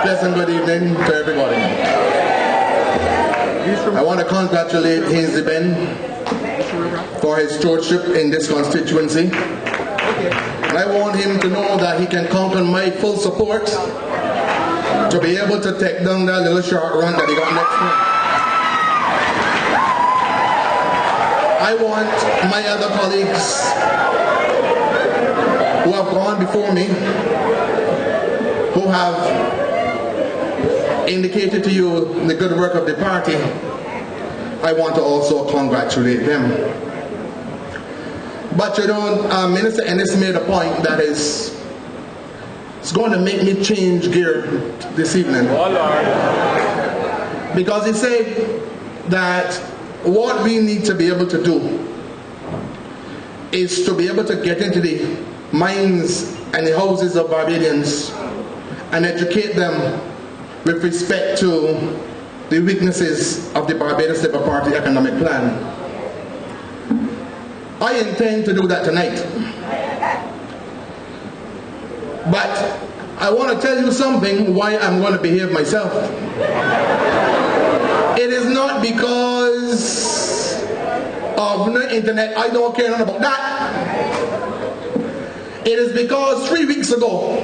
Pleasant good evening to everybody. I want to congratulate Hazy Ben for his stewardship in this constituency. And I want him to know that he can count on my full support to be able to take down that little short run that he got next month. I want my other colleagues who have gone before me, who have indicated to you the good work of the party, I want to also congratulate them. But you know, Minister Ennis made a point that it's going to make me change gear this evening. Because he said that what we need to be able to do is to be able to get into the minds and the houses of Barbadians and educate them with respect to the weaknesses of the Barbados Labour Party economic plan. I intend to do that tonight. But I want to tell you something why I'm going to behave myself. It is not because of the internet. I don't care about that. It is because 3 weeks ago,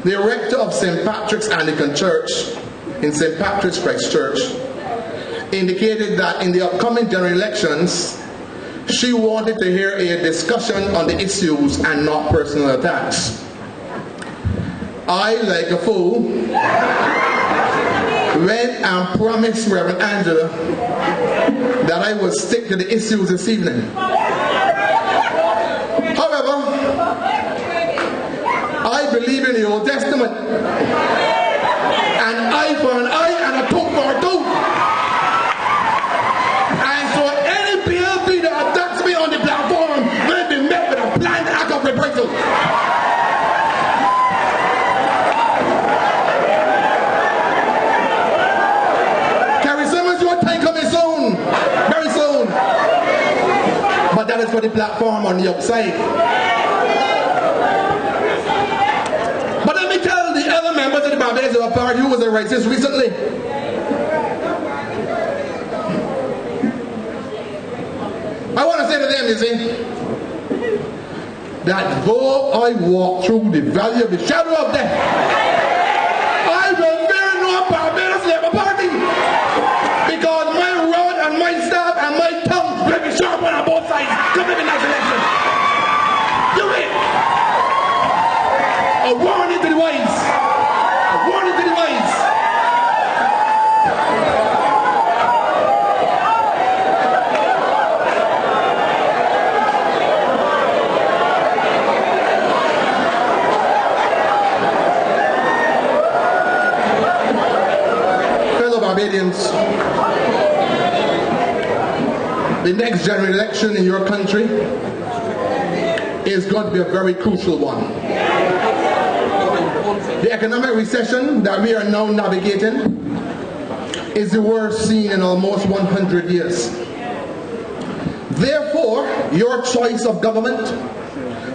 the rector of St. Patrick's Anglican Church in St. Patrick's Christchurch indicated that in the upcoming general elections, she wanted to hear a discussion on the issues and not personal attacks. I, like a fool, went and promised Reverend Angela that I would stick to the issues this evening. However, I believe in the Old Testament. An eye for an eye and a tooth for a tooth. And so any PLP that attacks me on the platform will be met with a planned act of reprisal. Carrie Simmons, your time coming soon. Very soon. But that is for the platform on the outside. Members of the Barbados Labour Party who was a racist recently. I want to say to them, you see, that though I walk through the valley of the shadow of death, I will fear no Barbados Labour Party, because my rod and my staff and my tongue will be sharp on both sides. Come in the next election. You wait. A warning to the wise. Warning to the wise. Fellow Barbadians, the next general election in your country is going to be a very crucial one. The economic recession that we are now navigating is the worst seen in almost 100 years. Therefore, your choice of government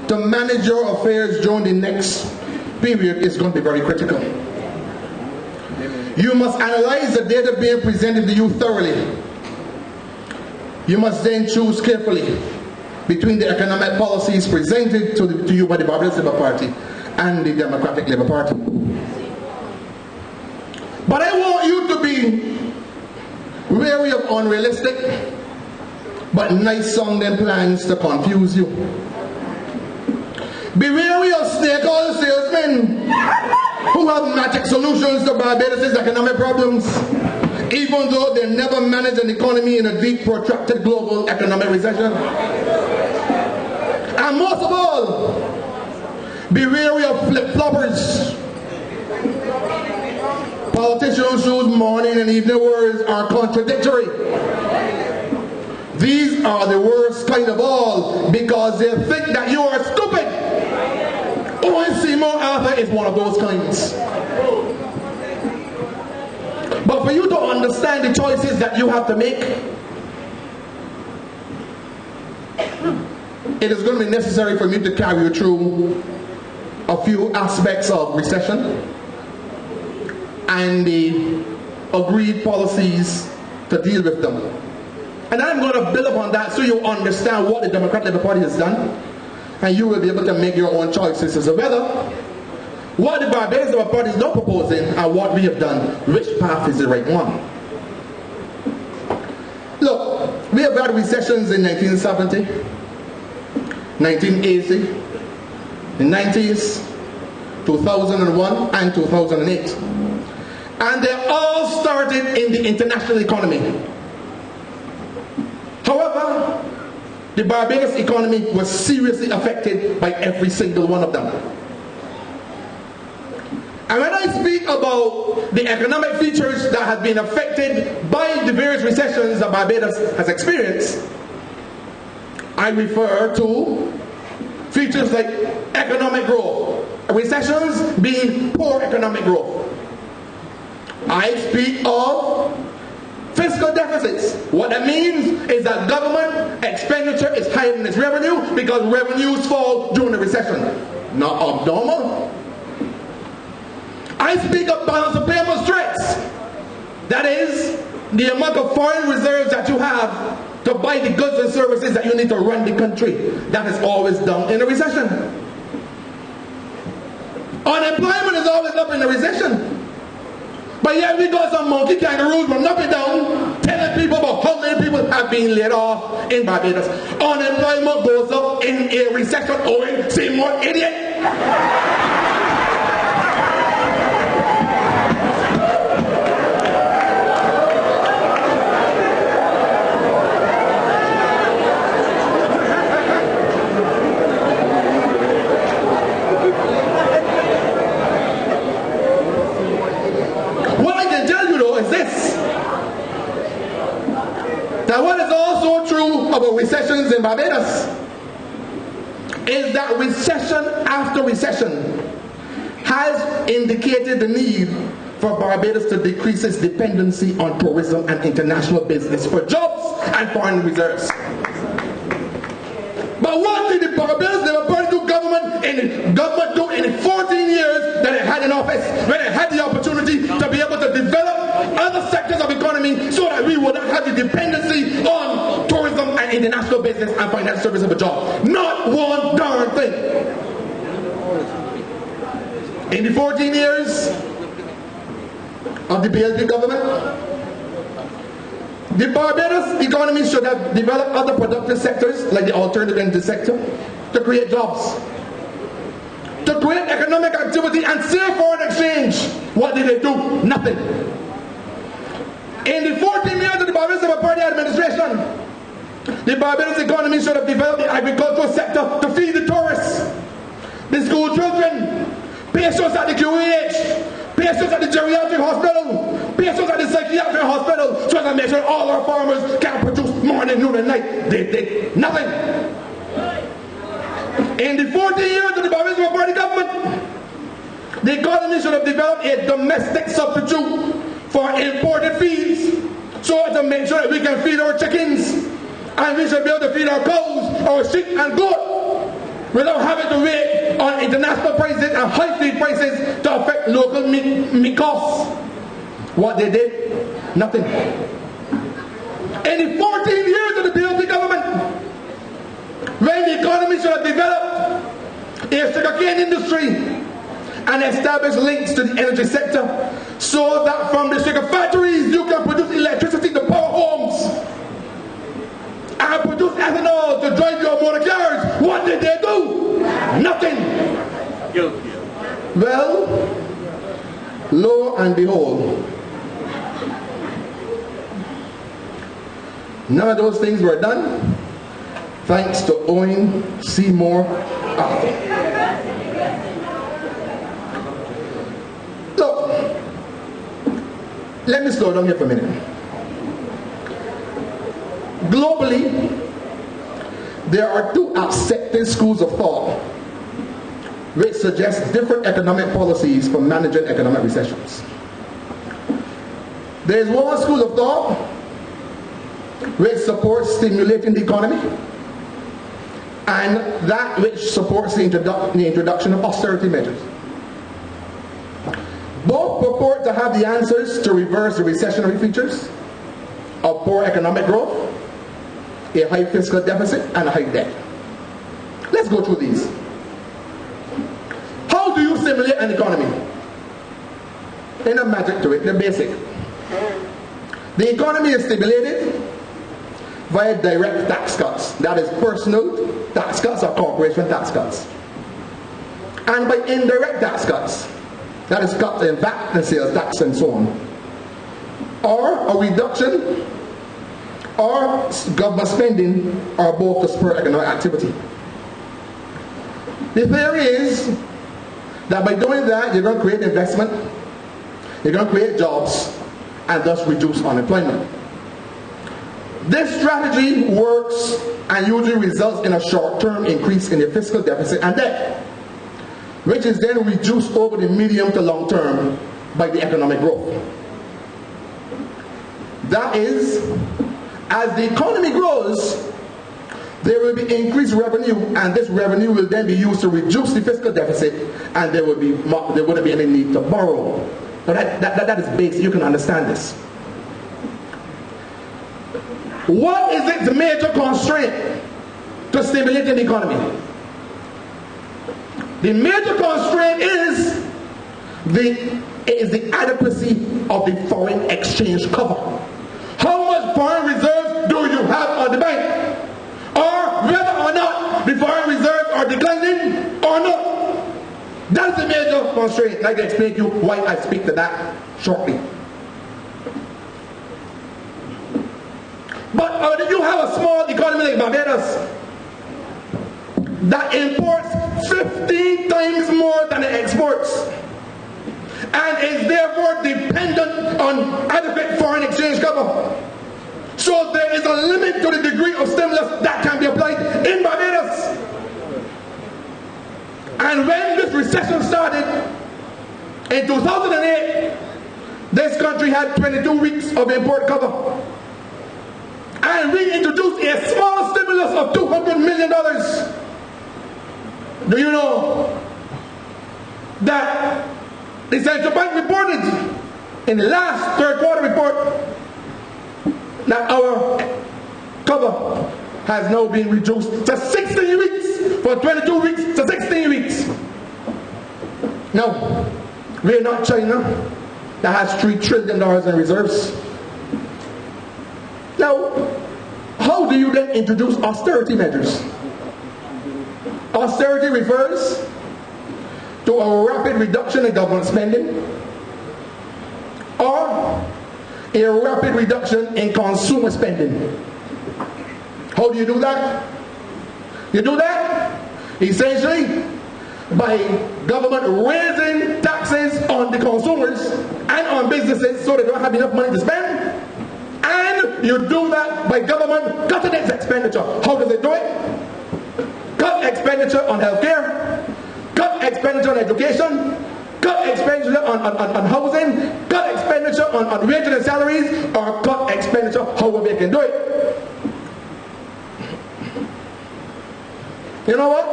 to manage your affairs during the next period is going to be very critical. You must analyze the data being presented to you thoroughly. You must then choose carefully between the economic policies presented to you by the Barbados Labour Party and the Democratic Labour Party. But I want you to be wary of unrealistic but nice sounding plans to confuse you. Be wary of snake oil salesmen who have magic solutions to Barbados' economic problems, even though they never manage an economy in a deep, protracted global economic recession. And most of all, be wary of flip-floppers. Politicians whose morning and evening words are contradictory. These are the worst kind of all, because they think that you are stupid. Owen Seymour Arthur is one of those kinds. But for you to understand the choices that you have to make, it is going to be necessary for me to carry you through a few aspects of recession and the agreed policies to deal with them. And I'm going to build upon that so you understand what the Democratic Labour Party has done, and you will be able to make your own choices as to whether what the Barbados Labour Party is not proposing and what we have done, which path is the right one. Look, we have had recessions in 1970, 1980, the 90s, 2001 and 2008. And they all started in the international economy. However, the Barbados economy was seriously affected by every single one of them. And when I speak about the economic features that have been affected by the various recessions that Barbados has experienced, I refer to features like economic growth, recessions being poor economic growth. I speak of fiscal deficits. What that means is that government expenditure is higher than its revenue because revenues fall during the recession. Not abnormal. I speak of balance of payment stress. That is the amount of foreign reserves that you have to buy the goods and services that you need to run the country. That is always down in a recession. Unemployment is always up in a recession. But yet we got some monkey kangaroos from up and down telling people about how many people have been laid off in Barbados. Unemployment goes up in a recession. Owen Seymour, idiot. Now what is also true about recessions in Barbados is that recession after recession has indicated the need for Barbados to decrease its dependency on tourism and international business for jobs and foreign reserves. But what did the Barbados Labour Party do in the 14 years that it had in office, when it had the opportunity to be able to develop other sectors of economy so that we would not have the dependency on tourism and international business and financial services for jobs? Not one darn thing. In the 14 years of the BLP government, the Barbados economy should have developed other productive sectors like the alternative energy sector to create jobs, to create economic activity and save foreign exchange. What did they do? Nothing. In the 14 years of the Barbados Labour Party administration, the Barbados economy should have developed the agricultural sector to feed the tourists, the school children, patients at the QEH, patients at the geriatric hospital, patients at the psychiatric hospital, so as to make sure all our farmers can produce morning, noon and night. They did nothing. In the 14 years of the Barbados Labour Party government, the economy should have developed a domestic substitute for imported feeds, so as to make sure that we can feed our chickens, and we should be able to feed our cows, our sheep and goat, without having to wait on international prices and high feed prices to affect local meat costs. What they did? Nothing. In the 14 years of the BLP government, when the economy should have developed a sugarcane industry and established links to the energy sector, so that from the sugar factories you can produce electricity to power homes and produce ethanol to drive your motor cars. What did they do? Nothing. Well, lo and behold, none of those things were done thanks to Owen Seymour Arthur. Look, let me slow down here for a minute. Globally, there are two accepted schools of thought which suggest different economic policies for managing economic recessions. There is one school of thought which supports stimulating the economy, and that which supports the introduction of austerity measures. Both purport to have the answers to reverse the recessionary features of poor economic growth, a high fiscal deficit, and a high debt. Let's go through these. How do you stimulate an economy? There's no magic to it, they're basic. The economy is stimulated via direct tax cuts. That is personal tax cuts or corporation tax cuts. And by indirect tax cuts. That is cuts in VAT and sales tax and so on. Or a reduction or government spending, or both to spur economic activity. The theory is that by doing that, you're going to create investment, you're going to create jobs, and thus reduce unemployment. This strategy works and usually results in a short-term increase in the fiscal deficit and debt, which is then reduced over the medium to long term by the economic growth. That is, as the economy grows, there will be increased revenue, and this revenue will then be used to reduce the fiscal deficit, and there wouldn't be any need to borrow. Now that is basic, you can understand this. What is it, the major constraint to stimulating the economy? The major constraint is the adequacy of the foreign exchange cover. How much foreign reserves do you have on the bank? Or whether or not the foreign reserves are declining or not. That's the major constraint. I'll explain to you why I speak to that shortly. But if you have a small economy like Barbados that imports 15 times more than it exports, and is therefore dependent on adequate foreign exchange cover. So there is a limit to the degree of stimulus that can be applied in Barbados. And when this recession started in 2008, this country had 22 weeks of import cover. And we introduced a small stimulus of $200 million. Do you know that the central bank reported in the last third quarter report that our cover has now been reduced to 16 weeks, from 22 weeks to 16 weeks. Now, we're not China that has $3 trillion in reserves. Now, how do you then introduce austerity measures? Austerity refers to a rapid reduction in government spending, or a rapid reduction in consumer spending. How do you do that? You do that essentially by government raising taxes on the consumers and on businesses so they don't have enough money to spend. And you do that by government cutting its expenditure. How does it do it? Cut expenditure on healthcare, cut expenditure on education, cut expenditure on housing, cut expenditure on wages and salaries, or cut expenditure however they can do it. You know what?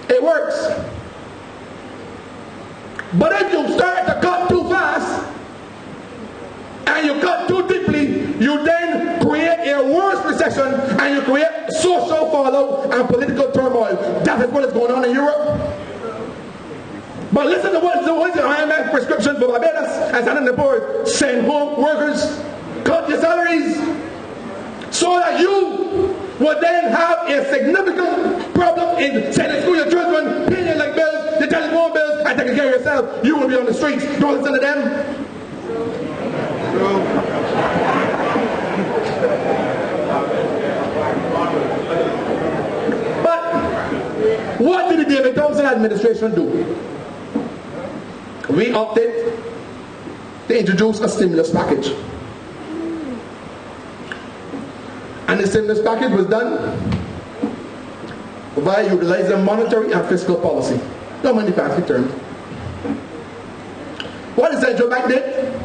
It works. But if you start to cut too fast, and you cut too deeply, you then create a worse recession, and you create social fallout and political turmoil. That is what is going on in Europe. But listen to what is the IMF prescription for Barbados and Standard & Poor's. Send home workers, cut your salaries, so that you would then have a significant problem in sending school your children, paying your light bills, your telephone bills, and taking care of yourself. You will be on the streets. Don't listen to them. But what did the David Thompson administration do? We opted to introduce a stimulus package. And the stimulus package was done via utilizing monetary and fiscal policy. No money fancy terms. What the central bank did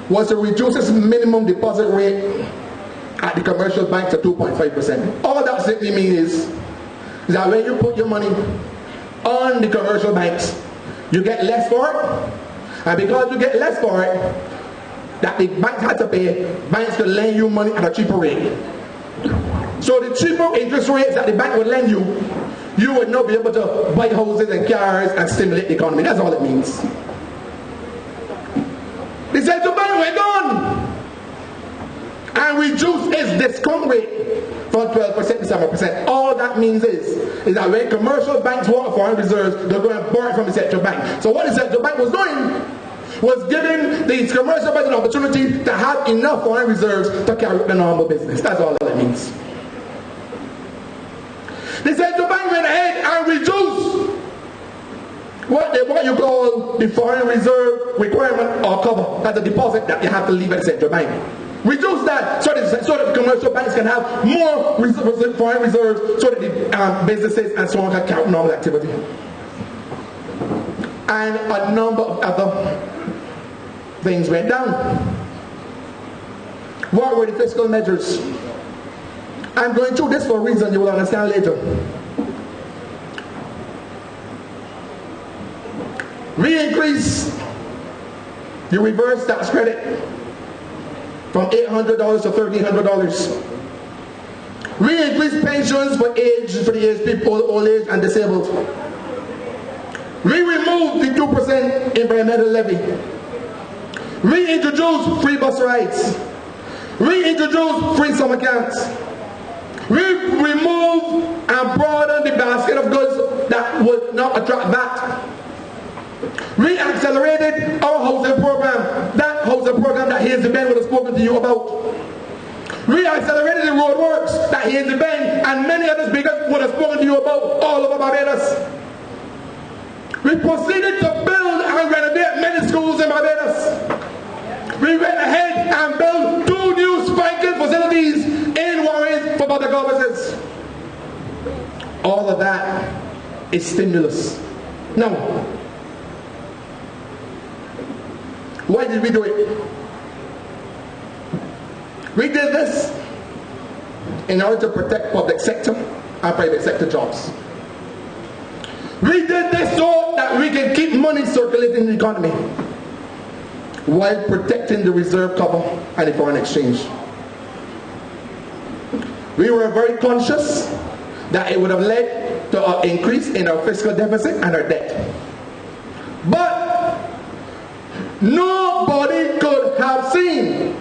was to reduce its minimum deposit rate at the commercial bank to 2.5%. All that simply means is that when you put your money on the commercial banks, you get less for it. And because you get less for it, that the banks had to pay, banks could lend you money at a cheaper rate. So the cheaper interest rates that the bank would lend you, you would not be able to buy houses and cars and stimulate the economy. That's all it means. The central bank went on and reduced its discount rate from 12% to 7%. All that means is that when commercial banks want foreign reserves, they're going to borrow from the central bank. So what the central bank was doing was giving these commercial banks an opportunity to have enough foreign reserves to carry out the normal business. That's all that it means. The central bank went ahead and reduced what you call the foreign reserve requirement or cover. That's a deposit that you have to leave at the central bank. Reduce that so that the commercial banks can have more foreign reserves so that the businesses and so on can carry out normal activity. And a number of other things went down. What were the fiscal measures? I'm going through this for a reason you will understand later. We increased the reverse tax credit from $800 to $1,300. We increased pensions for the aged people, old age and disabled. We removed the 2% environmental levy. We introduced free bus rides. We introduced free summer camps. We removed and broadened the basket of goods that would not attract VAT. We accelerated our housing program, that housing program that Hazy Ben would have spoken to you about. We accelerated the road works that Hazy Ben and many other speakers would have spoken to you about all over Barbados. We proceeded to build and renovate many schools in Barbados. We went ahead and built 2 new spanking facilities in Warren for public offices. All of that is stimulus. Now, why did we do it? We did this in order to protect public sector and private sector jobs. We did this so that we can keep money circulating in the economy while protecting the reserve cover and the foreign exchange. We were very conscious that it would have led to an increase in our fiscal deficit and our debt. But nobody could have seen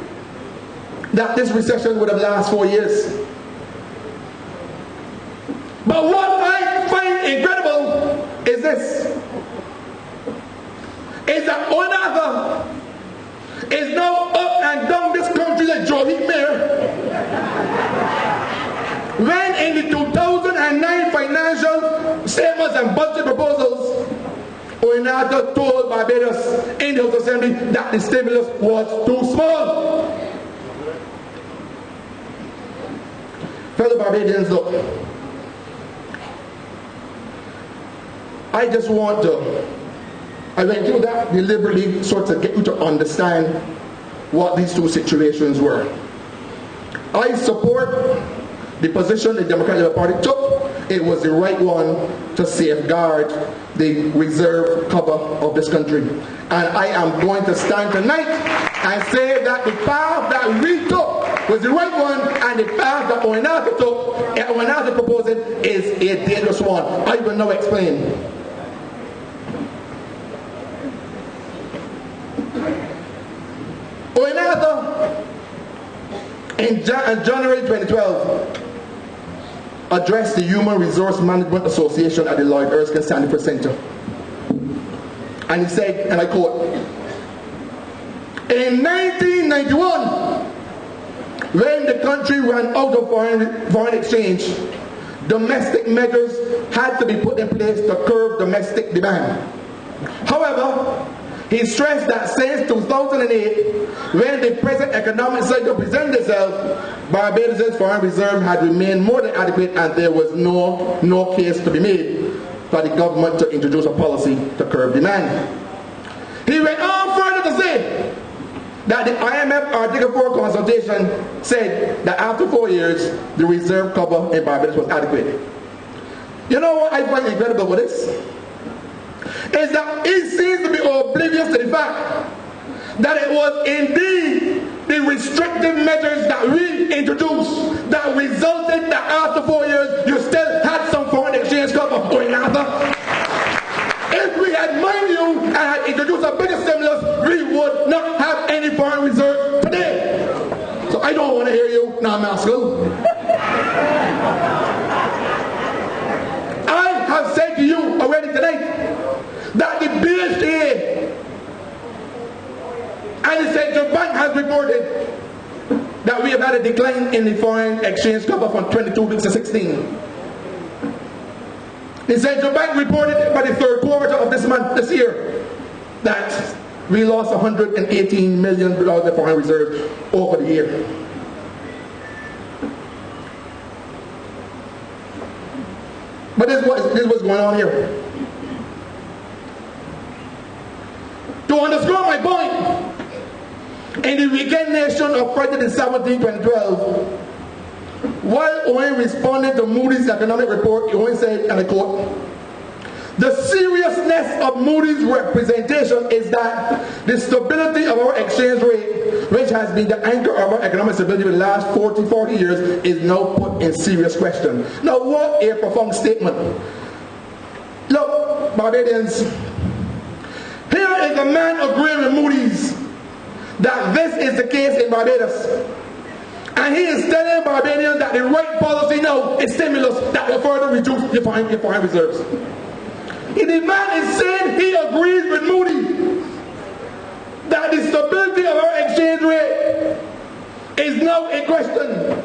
that this recession would have lasted 4 years. But what I find incredible is this, is that Onaga is now up and down this country like Joey Mayor. When in the 2009 financial statements and budget proposals, Onaga told Barbados in the House Assembly that the stimulus was too small. Fellow Barbadians, look, I went through that deliberately sort of get you to understand what these two situations were. I support the position the Democratic Party took. It was the right one to safeguard the reserve cover of this country. And I am going to stand tonight and say that the path that we took was the right one, and the path that Oinaga took, and Oinaga proposing, is a dangerous one. I will now explain. Oinaga, in January 2012, addressed the Human Resource Management Association at the Lloyd Erskine Sanford Center. And he said, and I quote, "In 1991, when the country ran out of foreign exchange, domestic measures had to be put in place to curb domestic demand. However, he stressed that since 2008, when the present economic cycle presented itself, Barbados' foreign reserve had remained more than adequate, and there was no case to be made for the government to introduce a policy to curb demand." He went on further to say that the IMF Article 4 consultation said that after 4 years, the reserve cover in Barbados was adequate. You know what I find incredible with this? Is that he seems to be oblivious to the fact that it was indeed the restrictive measures that we introduced that resulted that after 4 years you still had some foreign exchange cover going after. If we had, mind you, and had introduced a bigger stimulus, we would not have any foreign reserve today. So I don't want to hear you now, Masco. I have said to you already tonight that the BHA and the Central Bank has reported that we have had a decline in the foreign exchange cover from 22 weeks to 16. The Central Bank reported by the third quarter of this year, that we lost $118 million in foreign reserves over the year. But this is what's going on here. To underscore my point, in the weekend nation of President 17-2012, while Owen responded to Moody's economic report, Owen said, and I quote, "The seriousness of Moody's representation is that the stability of our exchange rate, which has been the anchor of our economic stability for the last 40 years, is now put in serious question." Now, what a profound statement. Look, Barbadians, here is a man agreeing with Moody's that this is the case in Barbados. And he is telling Barbadians that the right policy now is stimulus that will further reduce your foreign reserves. The man is saying he agrees with Moody that the stability of our exchange rate is now in question.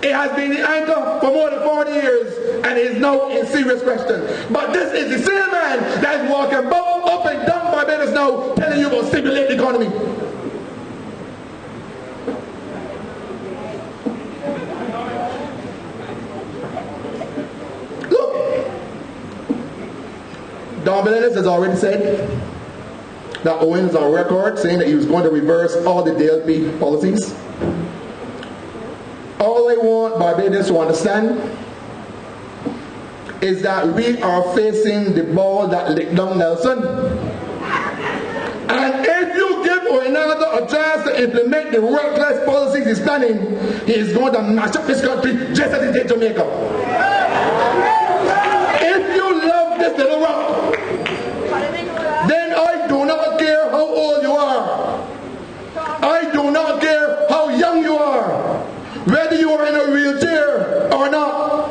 It has been the anchor for more than 40 years and is now in serious question. But this is the same man that is walking up and down Barbados now telling you about stimulate the economy. Don Belennis has already said that Owen is on record saying that he was going to reverse all the DLP policies. All I want Barbadians to understand is that we are facing the ball that licked down Nelson. And if you give Owenada a chance to implement the world-class policies he's planning, he is going to mash up this country just as he did Jamaica. If you love this little rock, then I do not care how old you are. I do not care how young you are. Whether you are in a wheelchair or not,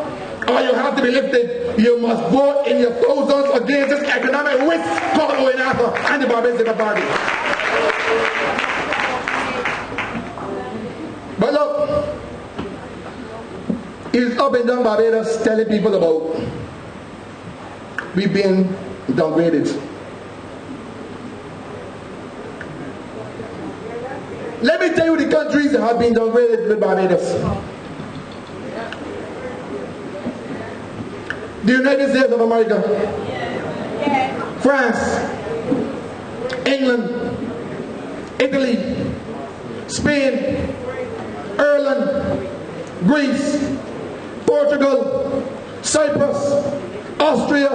or you have to be lifted, you must vote in your thousands against this economic risk called Owenada and the Barbadian Party. But look, he's up and down Barbados telling people about we being downgraded. Let me tell you the countries that have been downgraded with Barbados. The United States of America, France, England, Italy, Spain, Ireland, Greece, Portugal, Cyprus, Austria,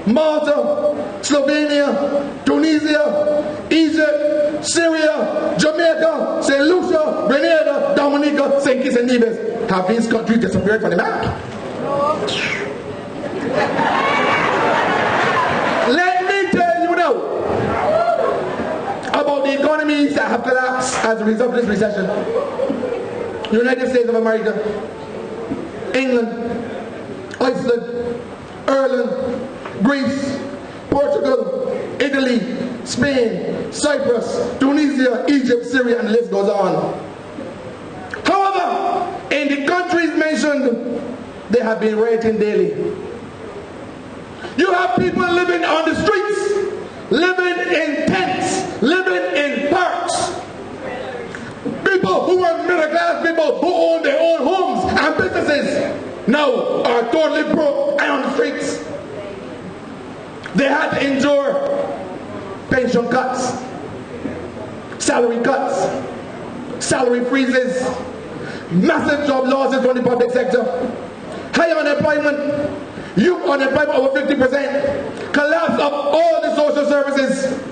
Malta, Slovenia, Tunisia, Egypt, Syria, Jamaica, St. Lucia, Grenada, Dominica, St. Kitts and Nevis. Have these countries disappeared from the map? Let me tell you now about the economies that have collapsed as a result of this recession. United States of America, England, Iceland, Ireland, Greece, Portugal, Italy, Spain, Cyprus, Tunisia, Egypt, Syria, and the list goes on. However, in the countries mentioned, they have been rioting daily. You have people living on the streets, living in tents, living in parks. People who are middle class people who own their own homes and businesses now are totally broke and on the streets. They had to endure pension cuts, salary cuts, salary freezes, massive job losses from the public sector, high unemployment, youth unemployment over 50%, collapse of all the social services,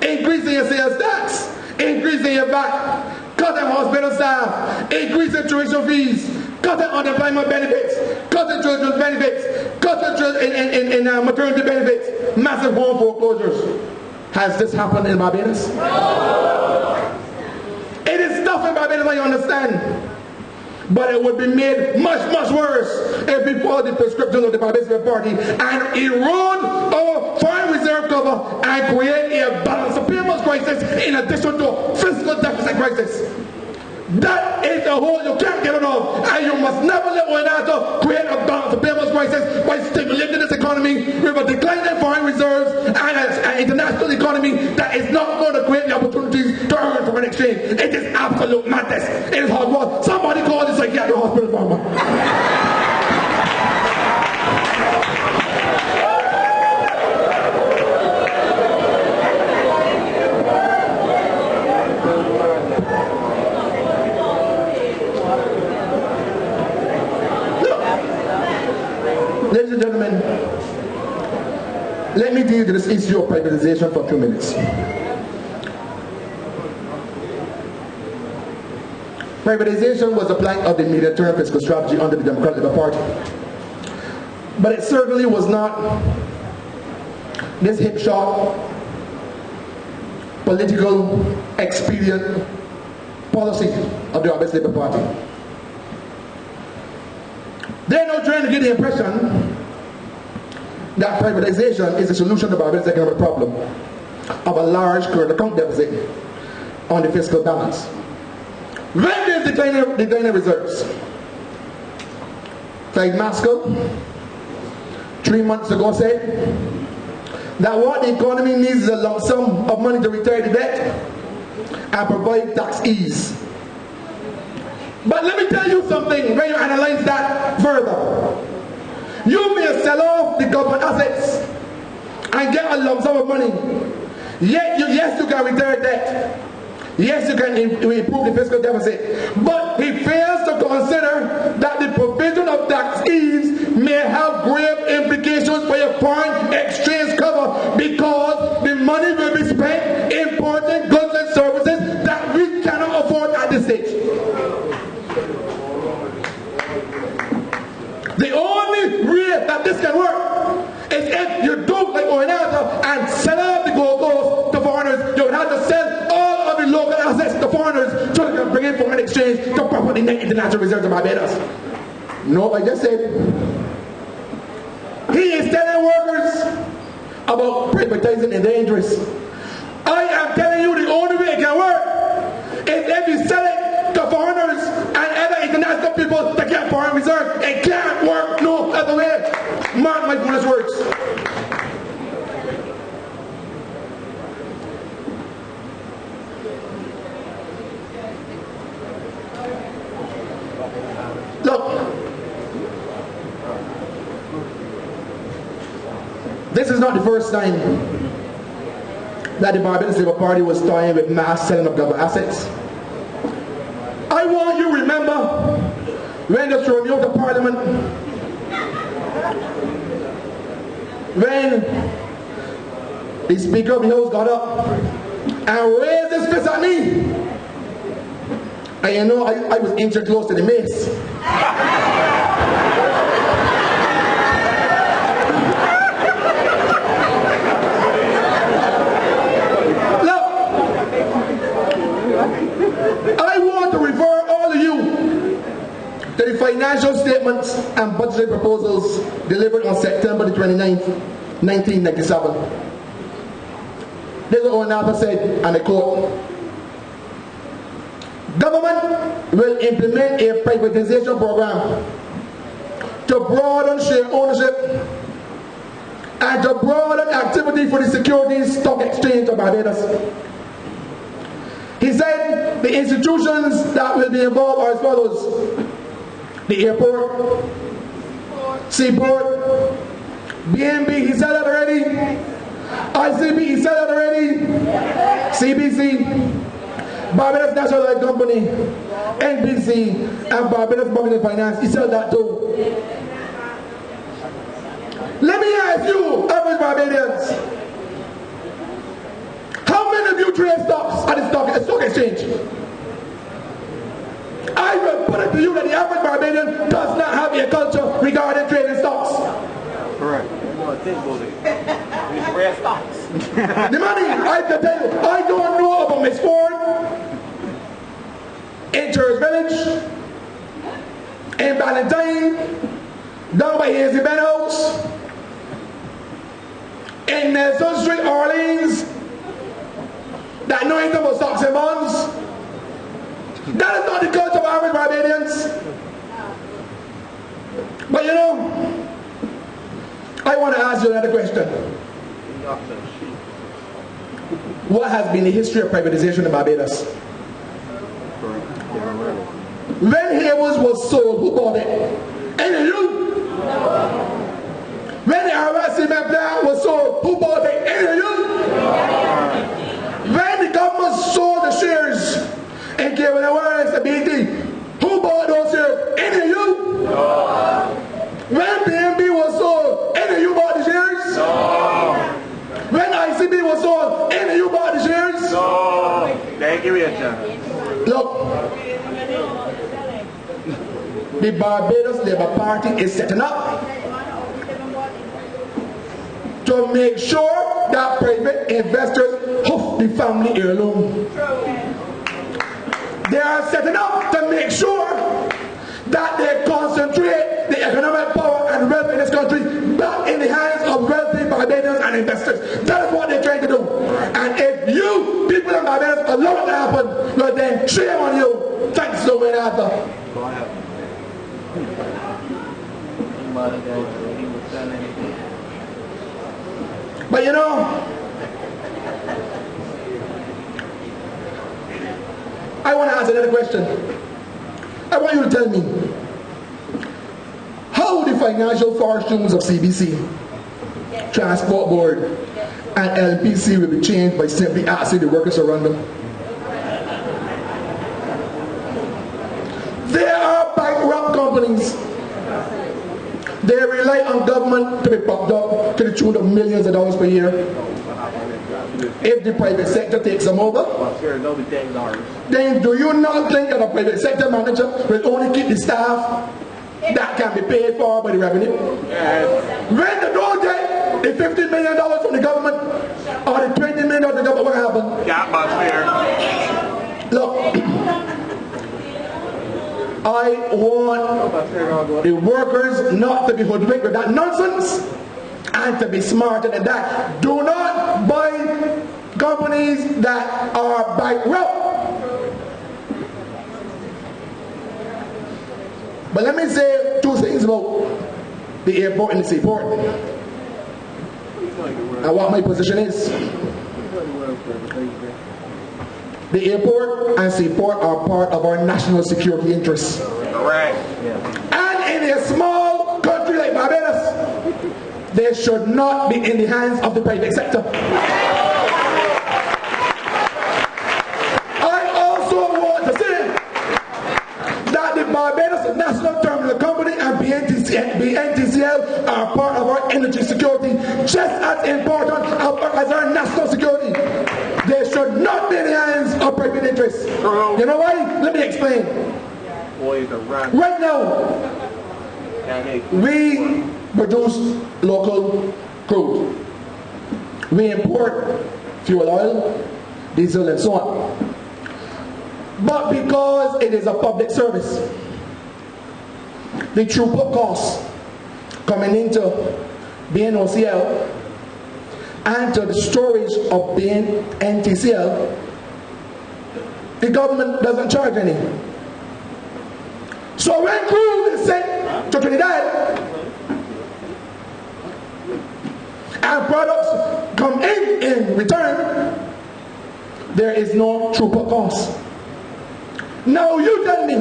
increasing your sales tax, increasing your VAT, cutting hospital staff, increasing tuition fees, cutting unemployment benefits, cutting children's benefits, cutting in maternity benefits, massive home foreclosures. Has this happened in Barbados? It is tough in Barbados, I understand. But it would be made much, much worse if we followed the prescription of the Barbados Party and erode our foreign reserve cover and create a balance of payments crisis in addition to a fiscal deficit crisis. That is a hole you can't get out of, and you must never let one another create a balance of payments crisis by stimulating this economy with a decline in foreign reserves and an international economy that is not going to create the opportunities to earn foreign exchange. It is absolute madness. It is hard work. Somebody call the psychiatric hospital farmer. Ladies and gentlemen, let me deal with this issue of privatization for 2 minutes. Privatization was a plank of the medium-term fiscal strategy under the Democratic Labour Party. But it certainly was not this hip-shot, political, expedient policy of the Barbados Labour Party. They're now trying to get the impression that privatization is the solution to Barbados' economic problem of a large current account deficit on the fiscal balance. When there's declining reserves, Clyde Maskell 3 months ago said that what the economy needs is a lump sum of money to retire the debt and provide tax ease. But let me tell you something when you analyze that further. You may sell off the government assets and get a lump sum of money. Yet yes, you can retire debt. Yes, you can improve the fiscal deficit. But he fails to consider that the provision of tax ease may have grave implications for your foreign exchange cover because the money will be spent importing goods and services that we cannot afford at this stage. The only way that this can work is if you do like Oinata and sell out the gold to foreigners. You would have to sell all of the local assets to foreigners so they can bring in foreign exchange to properly net international reserves of Barbados. No, I just said he is telling workers about privatizing in their interests. I am telling you the only way it can work is if you sell it to foreigners and other international people to get foreign reserves. It can't work no other way. Mark my foolish words. Look, this is not the first time that the Barbados Labour Party was toying with mass selling of government assets. I want you to remember when they threw me out of Parliament, when the Speaker of the House got up and raised his fist at me. And you know, I was inching close to the mace. I want to refer all of you to the financial statements and budget proposals delivered on September the 29th, 1997. This is what Onata said, and I quote, "Government will implement a privatization program to broaden share ownership and to broaden activity for the Securities Stock Exchange of Barbados." He said the institutions that will be involved are as follows: the airport, seaport, BNB, he said that already, ICB, he said that already, CBC, Barbados National Oil Company, NBC, and Barbados Bank and Finance, he sold that too. Let me ask you, average Barbadians, how many of you trade stocks at the stock exchange? I will put it to you that the average Barbadian does not have a culture regarding trading stocks. Correct. Rare stocks. The money, I can tell you, I don't know about Miss Ford in Church Village, in Valentine, down by Hazy Meadows, in Nelson Street, Orleans, that know anything about stocks and bonds. That is not the culture of average Barbadians. But you know, I want to ask you another question. What has been the history of privatization in Barbados? When Havens was sold, who bought it? Any of you? When the RSC plant was sold, who bought it? Any of you? When the government sold the shares and gave it away to BT, who bought those shares? Any of you? When BNB was sold, any of you bought the shares? When ICB was sold, any of you bought the shares? Thank you, Richard. Look, the Barbados Labour Party is setting up to make sure that private investors hoof the family heirloom. They are setting up to make sure that they concentrate the economic power and wealth in this country back in the hands of wealthy Barbadians and investors. That is what they're trying to do. And if you people in Barbados allow it to happen, well then shame on you. Thanks so much, Arthur. But you know, I want to ask another question. I want you to tell me, how the financial fortunes of CBC, Transport Board, and LPC will be changed by simply asking the workers around them? They are bankrupt companies. They rely on government to be propped up to the tune of millions of dollars per year. If the private sector takes them over, then do you not think that a private sector manager will only keep the staff that can be paid for by the revenue? When they don't get the $15 million from the government or the $20 million from the government, what happens? Look, I want the workers not to be hoodwinked with that nonsense and to be smarter than that. Do not buy companies that are bankrupt. But let me say two things about the airport and the seaport and what my position is. The airport and seaport are part of our national security interests. Correct. And in a small country like Barbados, they should not be in the hands of the private sector. I also want to say that the Barbados National Terminal Company and BNTCL are part of our energy security, just as important as our national security. They should not be in the hands of private interests. You know why? Let me explain. Right now, we produce local crude. We import fuel oil, diesel, and so on. But because it is a public service, the throughput costs coming into BNOCL and to the storage of BNTCL, the government doesn't charge any. So when crude is sent to Trinidad and products come in return, there is no throughput cost. Now you tell me,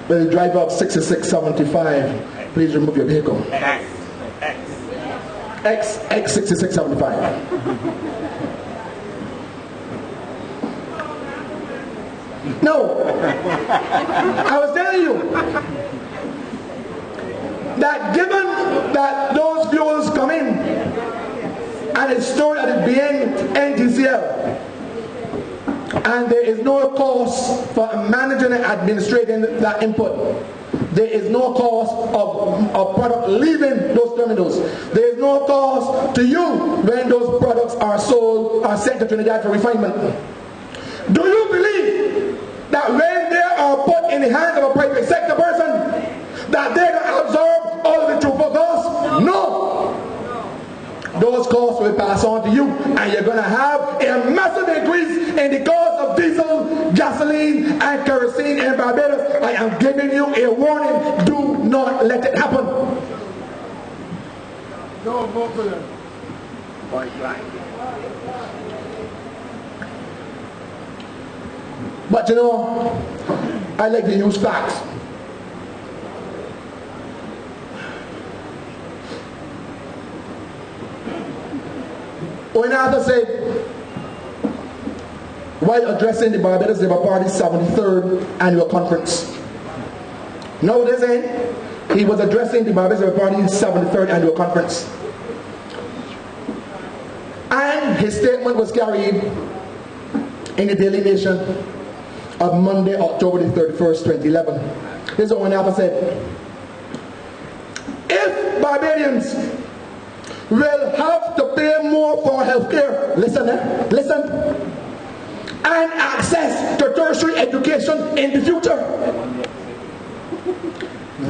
will the driver of 6675 please remove your vehicle? X6675. No, I was telling you that given that those fuels come in and it's stored at the NGCL and there is no cost for managing and administrating that input, there is no cost of product leaving those terminals. There is no cost to you when those products are sold or sent to Trinidad for refinement. Do you believe that when they are put in the hands of a private sector person, that they're going to absorb all of the true costs? No. Those costs will pass on to you, and you're going to have a massive increase in the cost of diesel, gasoline, and kerosene in Barbados. I am giving you a warning. Do not let it happen. Don't vote for them. But you know, I like to use facts. When Arthur said, while addressing the Barbados Labour Party's 73rd annual conference, you know what they're saying? He was addressing the Barbados Labour Party's 73rd annual conference. And his statement was carried in the Daily Nation of Monday, October the 31st, 2011. This is what Arthur said. If Barbadians will have to pay more for health care, listen, and access to tertiary education in the future,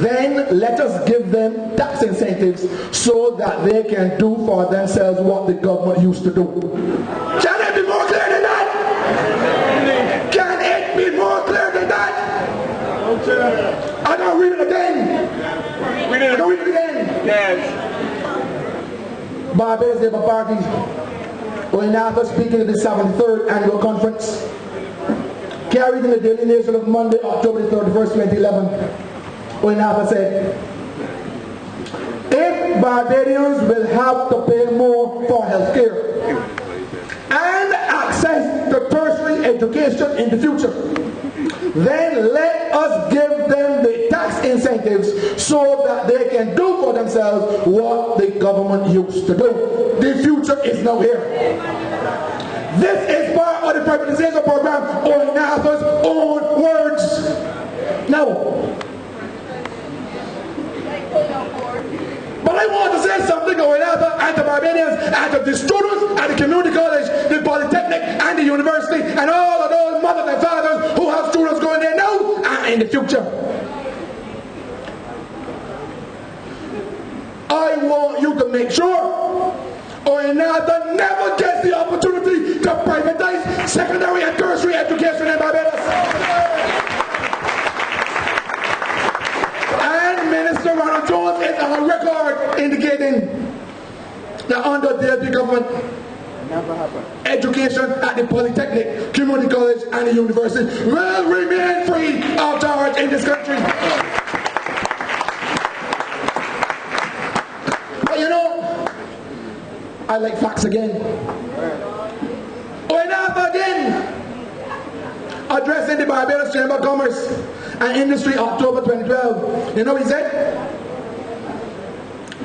then let us give them tax incentives so that they can do for themselves what the government used to do. Can it be more clear than that? Can it be more clear than that? I don't read it again. I don't read it again. Yes. Barbados Labour Party, when after speaking at the 73rd annual conference, carried in the Daily Nation of Monday, October 31st, 2011, when after said, if Barbadians will have to pay more for health care and access to tertiary education in the future, then let us give them the tax incentives so that they can do for themselves what the government used to do. The future is now here. This is part of the privatization program, or in Arthur's own words. Now, but I want to say something going Arthur and the Barbadians and to the students at the community college, the polytechnic and the university, and all of those mothers and fathers who have students going there now and in the future. I want you to make sure Arthur never gets the opportunity to privatize secondary and tertiary education in Barbados. And Minister Ronald Jones is on record indicating that under the government, education at the polytechnic, community college, and the university will remain free of charge in this country. But you know, I like facts again. Arthur again, addressing the Barbados Chamber of Commerce and Industry, October 2012. You know what he said?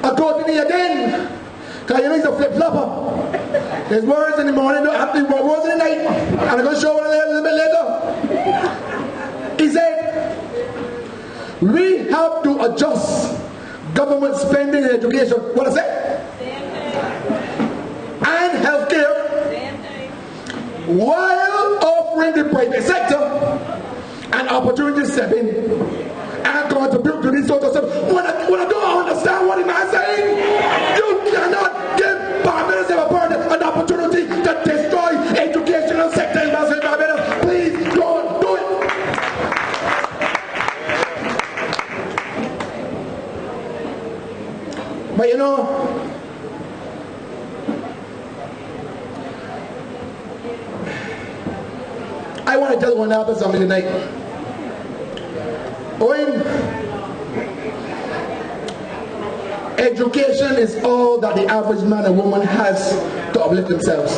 According to me again, because you know he's a flip-flopper. There's words in the morning, words in the night, and I'm going to show it a little bit later. He said, we have to adjust government spending in education. What I said? And healthcare, while offering the private sector an opportunity to step in and contribute to these sort of stuff. When I don't understand what the man saying, you cannot give Barbados an opportunity to destroy educational sector in Barbados. Please don't do it. But you know, I want to tell one other something tonight. Education is all that the average man and woman has to uplift themselves.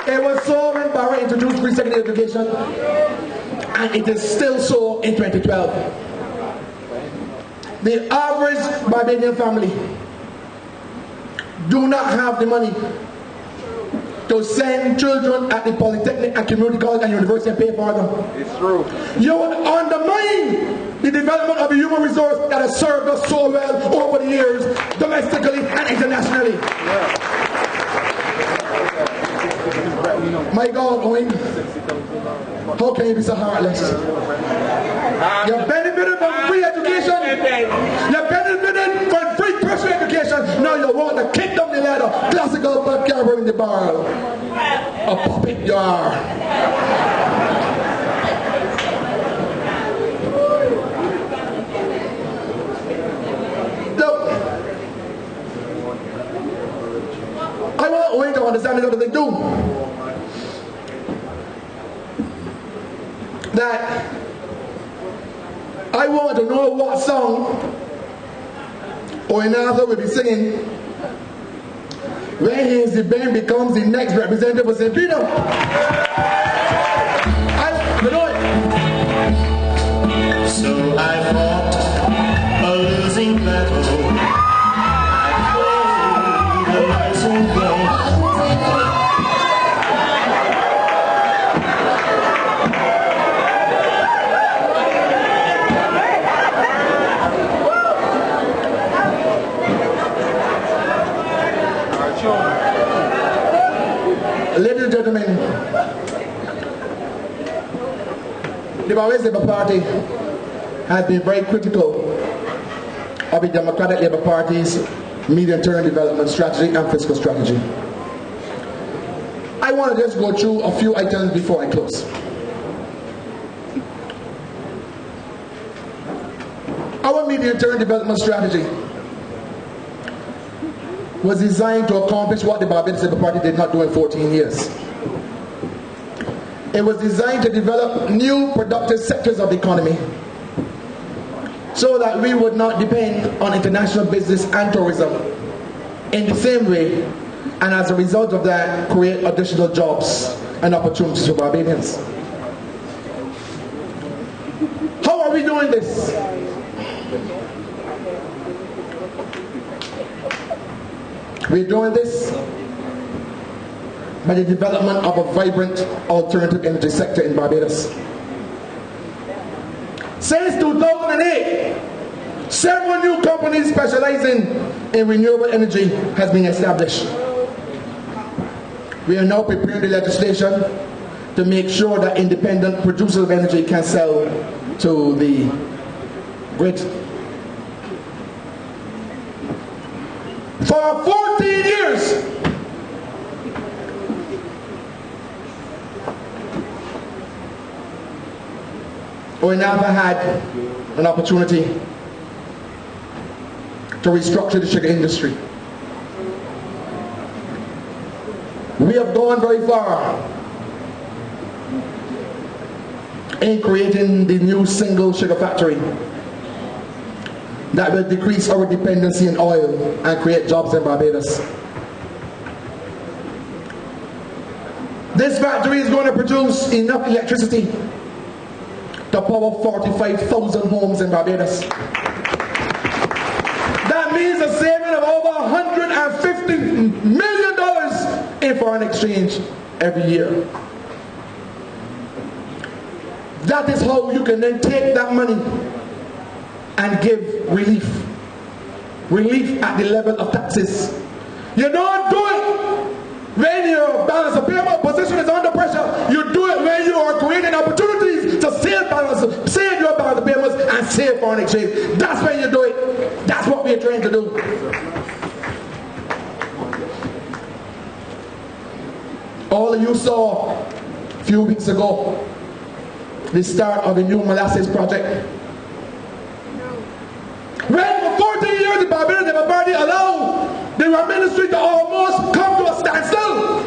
It was so when Barra introduced free secondary education, and it is still so in 2012. The average Barbadian family do not have the money to send children at the polytechnic and community college and university and pay for them. It's true. You would undermine the development of a human resource that has served us so well over the years, domestically and internationally. Yeah. My God, Owen, how can you be so heartless? You benefited from free education. You benefited from free tertiary education. Now you want to kick down the ladder. Classical but carrying the barrel. A puppet you are. Look, I want Owen to understand what they do. That I want to know what song Oinatha will be singing when he is the band becomes the next representative of St. Peter. I want to know it. So I fought a losing battle. I played a losing game. Ladies and gentlemen, the Barbados Labour Party has been very critical of the Democratic Labour Party's medium-term development strategy and fiscal strategy. I want to just go through a few items before I close. Our medium-term development strategy was designed to accomplish what the Barbados Labour Party did not do in 14 years. It was designed to develop new productive sectors of the economy so that we would not depend on international business and tourism in the same way, and as a result of that, create additional jobs and opportunities for Barbadians. How are we doing this? We're doing this by the development of a vibrant alternative energy sector in Barbados. Since 2008, several new companies specializing in renewable energy has been established. We are now preparing the legislation to make sure that independent producers of energy can sell to the grid. For 14 years, we never had an opportunity to restructure the sugar industry. We have gone very far in creating the new single sugar factory that will decrease our dependency on oil and create jobs in Barbados. This factory is going to produce enough electricity to power 45,000 homes in Barbados. That means a saving of over $150 million in foreign exchange every year. That is how you can then take that money and give relief. Relief at the level of taxes. You don't do it when your balance of payment position is under pressure. You do it when you are creating opportunities to save your balance of payments and save foreign exchange. That's when you do it. That's what we're trying to do. All of you saw a few weeks ago the start of a new molasses project. When for 14 years the Barbados Labour Party allowed the ministry to almost come to a standstill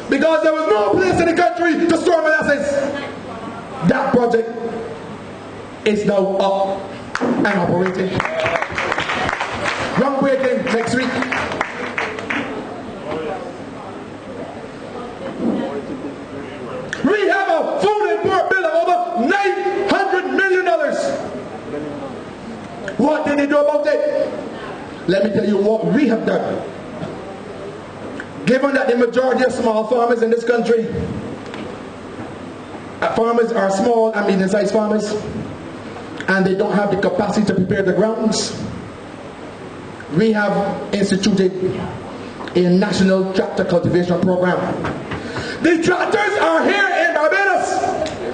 because there was no place in the country to store molasses. That project is now up and operating. Groundbreaking next week. We have a food import bill of over $900 million. What did they do about it? Let me tell you what we have done. Given that the majority of small farmers in this country, farmers are small and medium-sized farmers, and they don't have the capacity to prepare the grounds, we have instituted a national tractor cultivation program. The tractors are here in Barbados,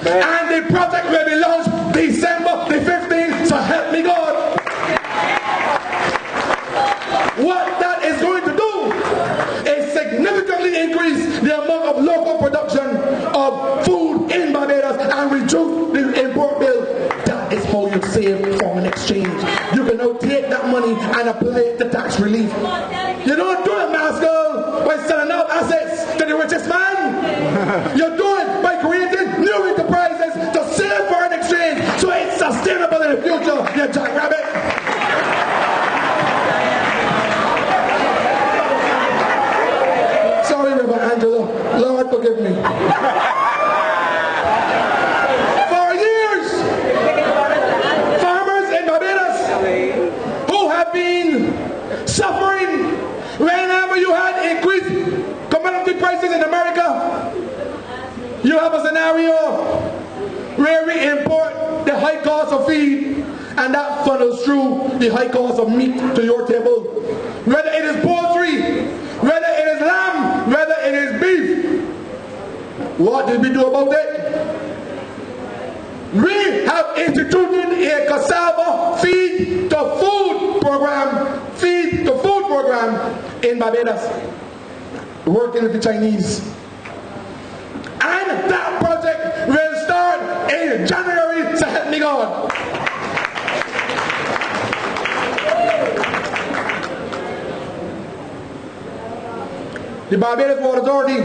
and the project will be launched December the 15th, so help me God. What that is going to do is significantly increase the amount of local production of food in Barbados and reduce the import bill. That is how you save foreign exchange. You can now take that money and apply it to tax relief. You don't do it, Masco, by selling out assets to the richest man. You do it by creating new enterprises to save foreign exchange so it's sustainable in the future, you jackrabbit. Sorry, Reverend Angela. Lord, forgive me. For years, farmers in Barbados who have been suffering whenever you had increased commodity prices in America, you have a scenario where we import the high cost of feed, and that funnels through the high cost of meat to your table. Whether it is poultry, whether it is lamb, whether it is beef. What did we do about it? We have instituted a cassava feed to food program in Barbados, working with the Chinese. And that project will start in January, so help me God. The Barbados Water Authority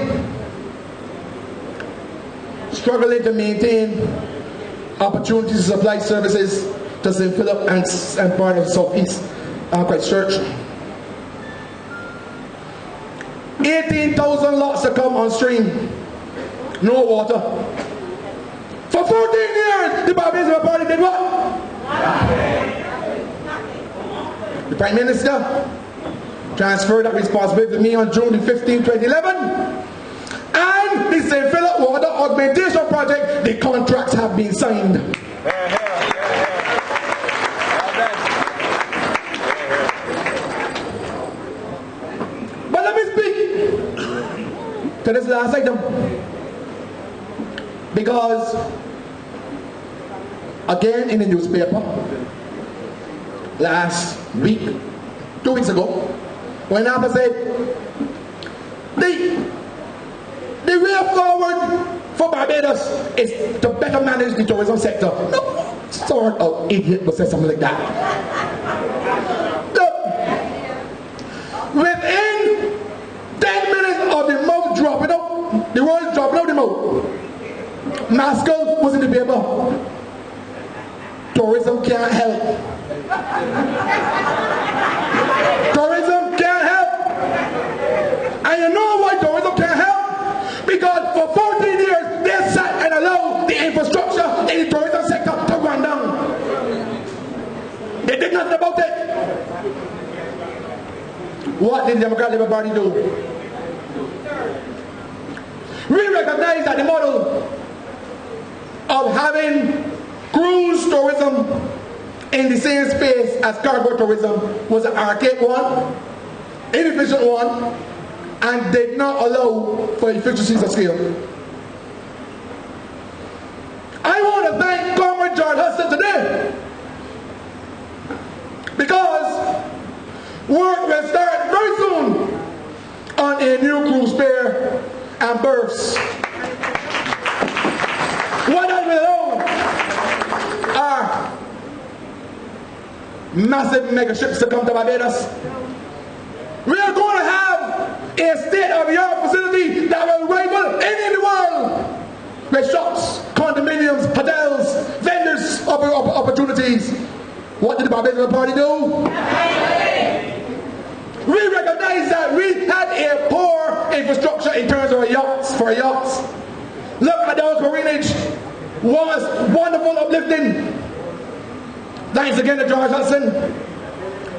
struggling to maintain opportunities to supply services to St. Philip and part of the Southeast Christchurch. 18,000 lots to come on stream. No water. For 14 years, the Barbados Water Authority did what? The Prime Minister transferred that responsibility to me on June the 15th, 2011. And the St. Philip Water Augmentation Project, the contracts have been signed. But let me speak to this last item, because again in the newspaper last week, 2 weeks ago, when Alpha said the way forward for Barbados is to better manage the tourism sector. No sort of idiot will say something like that. Within 10 minutes of the mouth dropping out, the words dropping out the mouth, Maskell was in the paper. Tourism can't help. Tourism can't help. And you know why tourism can't help? Because for 14 years they sat and allowed the infrastructure in the tourism sector to run down. They did nothing about it. What did the Democratic Labour Party do? We recognize that the model of having cruise tourism in the same space as cargo tourism was an archaic one, inefficient one, and did not allow for efficiencies of scale. I want to thank Comrade George Hudson today, because work will start very soon on a new cruise fare and berths. What that will allow are massive mega ships to come to Barbados. We are going to have a state-of-the-art facility that will rival any in the world, with shops, condominiums, hotels, vendors, refineries. What did the Barbadian Party do? We recognize that we had a poor infrastructure in terms of our yachts, for yachts. Look at our coinage was wonderful, uplifting. Thanks again to George Hudson.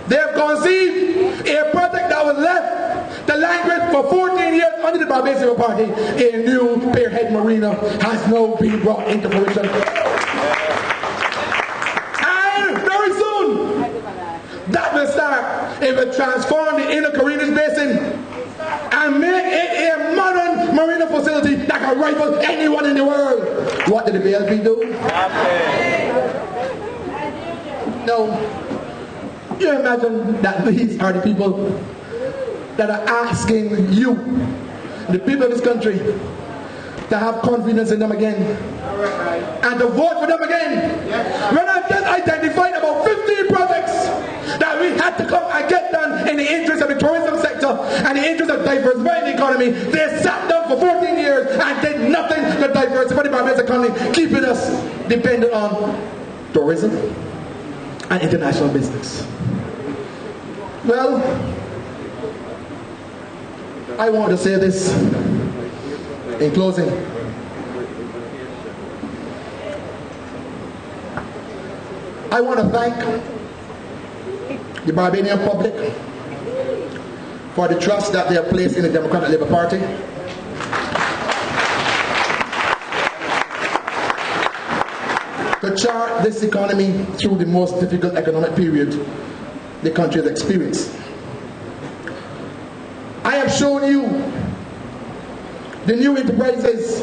They have conceived a project that was left to languish for 14 years under the Barbadian Party. A new Pierhead Marina has now been brought into fruition. And very soon, that will start. It will transform the inner Caribbean Basin and make it a modern marina facility that can rival anyone in the world. What did the BLP do? No. You imagine that these are the people that are asking you, the people of this country, to have confidence in them again and to vote for them again. When I've just identified about 15 projects that we had to come and get done in the interest of the tourism sector and the interest of diversifying the economy, they sat down for 14 years and did nothing to diversify the Barbadian economy, keeping us dependent on tourism and international business. Well, I want to say this in closing. I want to thank the Barbadian public for the trust that they have placed in the Democratic Labour Party. To chart this economy through the most difficult economic period the country has experienced. I have shown you the new enterprises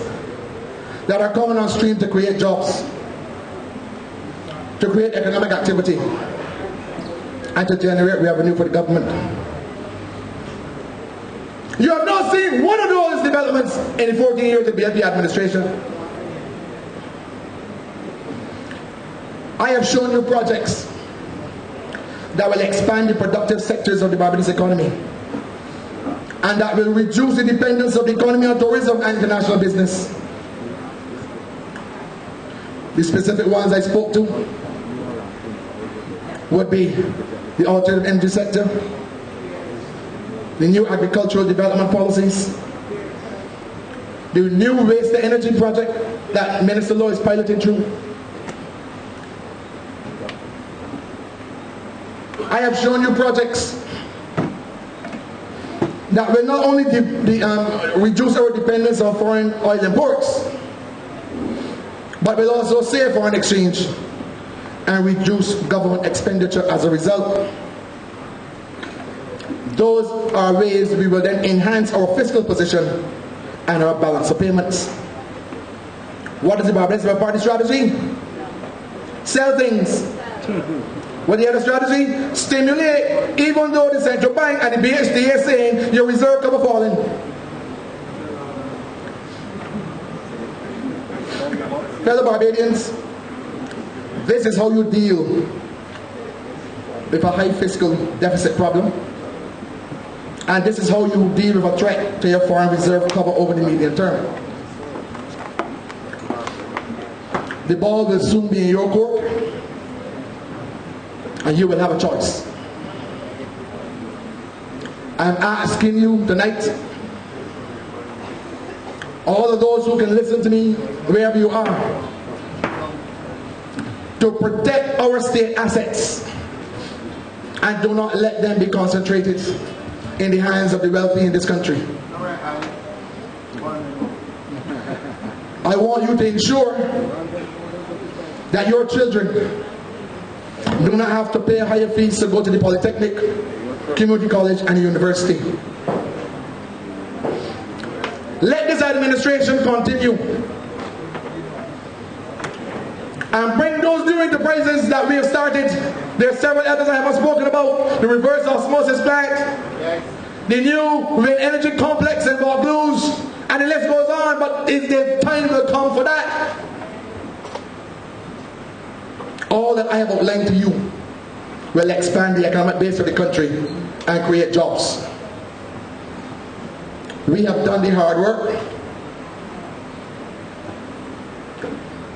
that are coming on stream to create jobs, to create economic activity, and to generate revenue for the government. You have not seen one of those developments in the 14 years of the BLP administration. I have shown you projects that will expand the productive sectors of the Barbados economy and that will reduce the dependence of the economy on tourism and international business. The specific ones I spoke to would be the alternative energy sector, the new agricultural development policies, the new waste to energy project that Minister Lowe is piloting through. I have shown you projects that will not only reduce our dependence on foreign oil imports, but will also save foreign exchange and reduce government expenditure as a result. Those are ways we will then enhance our fiscal position and our balance of payments. What is the Barbadian Party strategy? Sell things. What the other strategy? Stimulate, even though the central bank and the BHD is saying your reserve cover falling. Fellow Barbadians, this is how you deal with a high fiscal deficit problem, and this is how you deal with a threat to your foreign reserve cover over the medium term. The ball will soon be in your court, and you will have a choice. I'm asking you tonight, all of those who can listen to me wherever you are, to protect our state assets and do not let them be concentrated in the hands of the wealthy in this country. I want you to ensure that your children do not have to pay higher fees to go to the polytechnic, community college and university. Let this administration continue and bring those new enterprises that we have started. There are several others I haven't spoken about. The reverse osmosis plant, the new wind energy complex in Barbados, and the list goes on, but is the time will come for that? All that I have outlined to you will expand the economic base of the country and create jobs. We have done the hard work.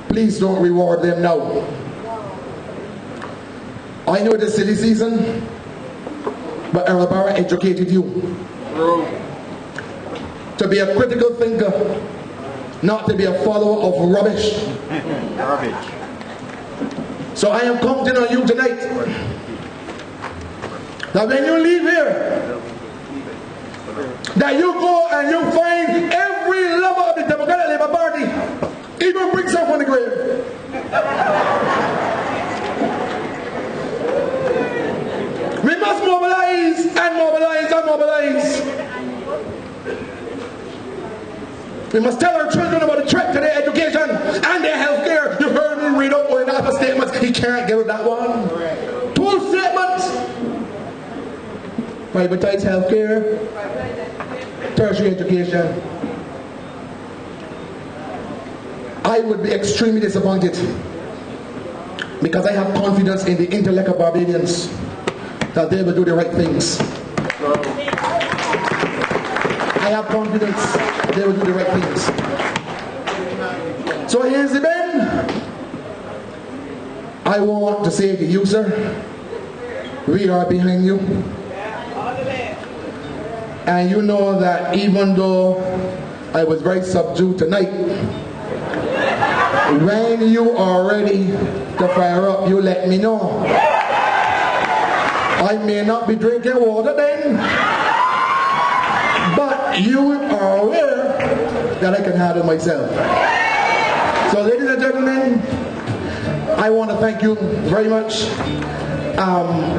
Please don't reward them now. I know it's silly season, but Arabara educated you to be a critical thinker, not to be a follower of rubbish. Garbage. So I am counting on you tonight that when you leave here, that you go and you find every lover of the Democratic Labour Party, even bring some from the grave. We must mobilize and mobilize and mobilize. We must tell our children about the threat to their education and their health care. You heard me read up on other statements. He can't give that one. 2 statements. Privatized health care, tertiary education. I would be extremely disappointed because I have confidence in the intellect of Barbadians that they will do the right things. I have confidence they will do the right things. So here's the bend. I want to say to you, sir, we are behind you. And you know that even though I was very subdued tonight, when you are ready to fire up, you let me know. I may not be drinking water then, but you are aware that I can handle myself. So ladies and gentlemen, I want to thank you very much.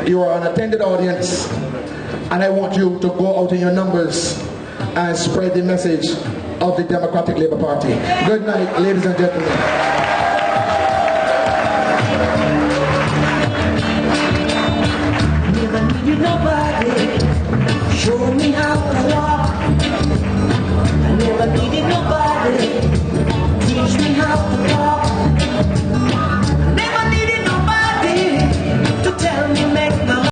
You are an attended audience, and I want you to go out in your numbers and spread the message of the Democratic Labour Party. Good night, ladies and gentlemen. Never needed nobody.